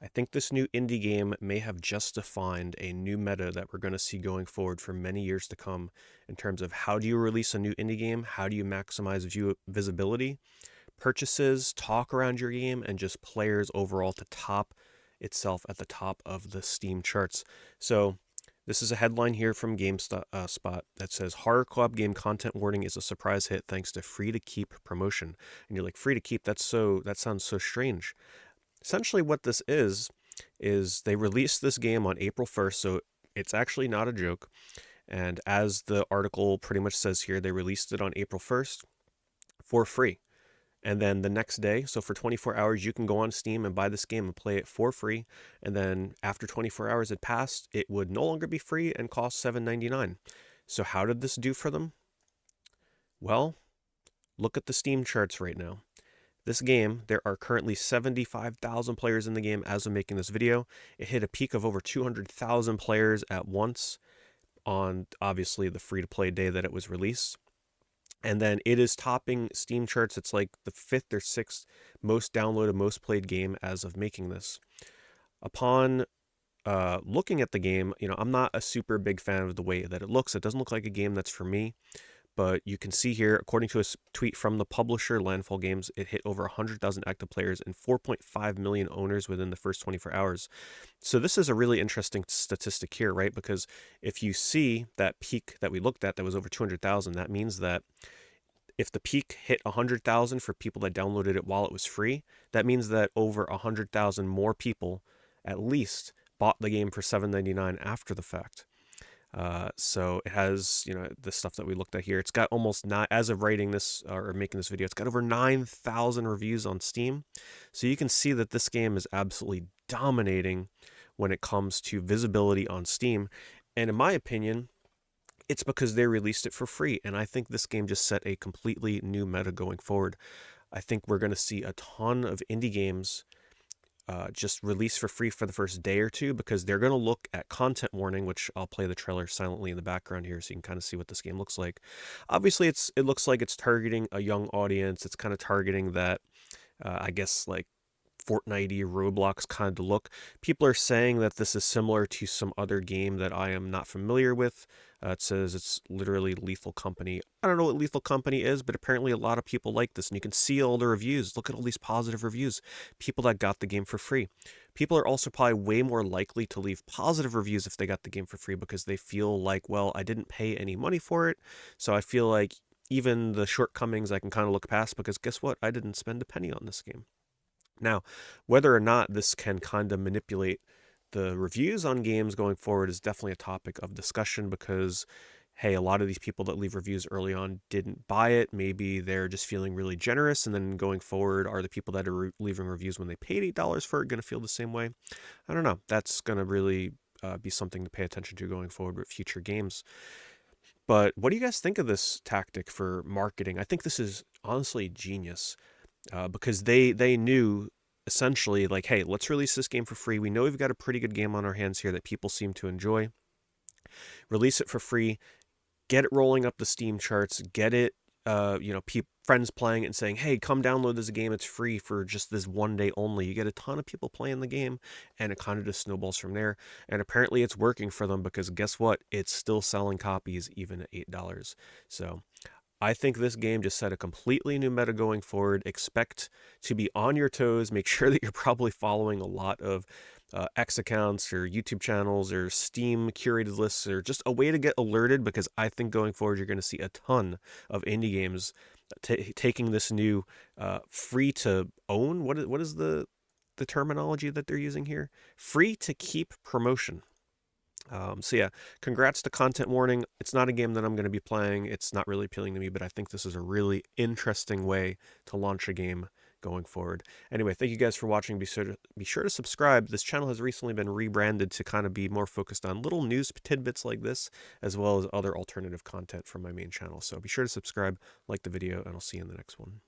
I think this new indie game may have just defined a new meta that we're going to see going forward for many years to come in terms of how do you release a new indie game, how do you maximize visibility, purchases, talk around your game, and just players overall to top itself at the top of the Steam charts. So this is a headline here from GameSpot that says Horror Co-op game content warning is a surprise hit thanks to free to keep promotion. And you're like, free to keep? That sounds so strange. Essentially what this is they released this game on April 1st, so it's actually not a joke. And as the article pretty much says here, they released it on April 1st for free. And then the next day, so for 24 hours, you can go on Steam and buy this game and play it for free. And then after 24 hours had passed, it would no longer be free and cost $7.99. So how did this do for them? Well, look at the Steam charts right now. This game, there are currently 75,000 players in the game as of making this video. It hit a peak of over 200,000 players at once on, obviously, the free-to-play day that it was released. And then it is topping Steam charts. It's like the 5th or 6th most downloaded, most played game as of making this. Upon looking at the game, I'm not a super big fan of the way that it looks. It doesn't look like a game that's for me. But you can see here, according to a tweet from the publisher, Landfall Games, it hit over 100,000 active players and 4.5 million owners within the first 24 hours. So this is a really interesting statistic here, right? Because if you see that peak that we looked at that was over 200,000, that means that if the peak hit 100,000 for people that downloaded it while it was free, that means that over 100,000 more people at least bought the game for $7.99 after the fact. So it has, the stuff that we looked at here. It's got almost not, as of writing this or making this video, it's got over 9,000 reviews on Steam. So you can see that this game is absolutely dominating when it comes to visibility on Steam. And in my opinion, it's because they released it for free. And I think this game just set a completely new meta going forward. I think we're going to see a ton of indie games just released for free for the first day or two because they're going to look at content warning, which I'll play the trailer silently in the background here so you can kind of see what this game looks like. Obviously, it looks like it's targeting a young audience. It's kind of targeting that, I guess, like Fortnite-y, Roblox kind of look. People are saying that this is similar to some other game that I am not familiar with. It says it's literally Lethal Company. I don't know what Lethal Company is, but apparently a lot of people like this, and you can see all the reviews. Look at all these positive reviews. People that got the game for free. People are also probably way more likely to leave positive reviews if they got the game for free because they feel like, well, I didn't pay any money for it, so I feel like even the shortcomings I can kind of look past because guess what? I didn't spend a penny on this game. Now, whether or not this can kind of manipulate the reviews on games going forward is definitely a topic of discussion because, hey, a lot of these people that leave reviews early on didn't buy it. Maybe they're just feeling really generous, and then going forward, are the people that are leaving reviews when they paid $8 for it going to feel the same way? I don't know. That's going to really be something to pay attention to going forward with future games. But what do you guys think of this tactic for marketing? I think this is honestly genius. Because they knew essentially like, hey, let's release this game for free. We know we've got a pretty good game on our hands here that people seem to enjoy. Release it for free, get it rolling up the Steam charts, get it, friends playing it and saying, hey, come download this game. It's free for just this one day only. You get a ton of people playing the game, and it kind of just snowballs from there. And apparently it's working for them because guess what? It's still selling copies even at $8. So I think this game just set a completely new meta going forward. Expect to be on your toes. Make sure that you're probably following a lot of X accounts or YouTube channels or Steam curated lists or just a way to get alerted because I think going forward you're going to see a ton of indie games taking this new free to own. What is the terminology that they're using here? Free to keep promotion. So yeah, congrats to Content Warning. It's not a game that I'm going to be playing. It's not really appealing to me, but I think this is a really interesting way to launch a game going forward. Anyway, thank you guys for watching. Be sure to subscribe. This channel has recently been rebranded to kind of be more focused on little news tidbits like this, as well as other alternative content from my main channel. So be sure to subscribe, like the video, and I'll see you in the next one.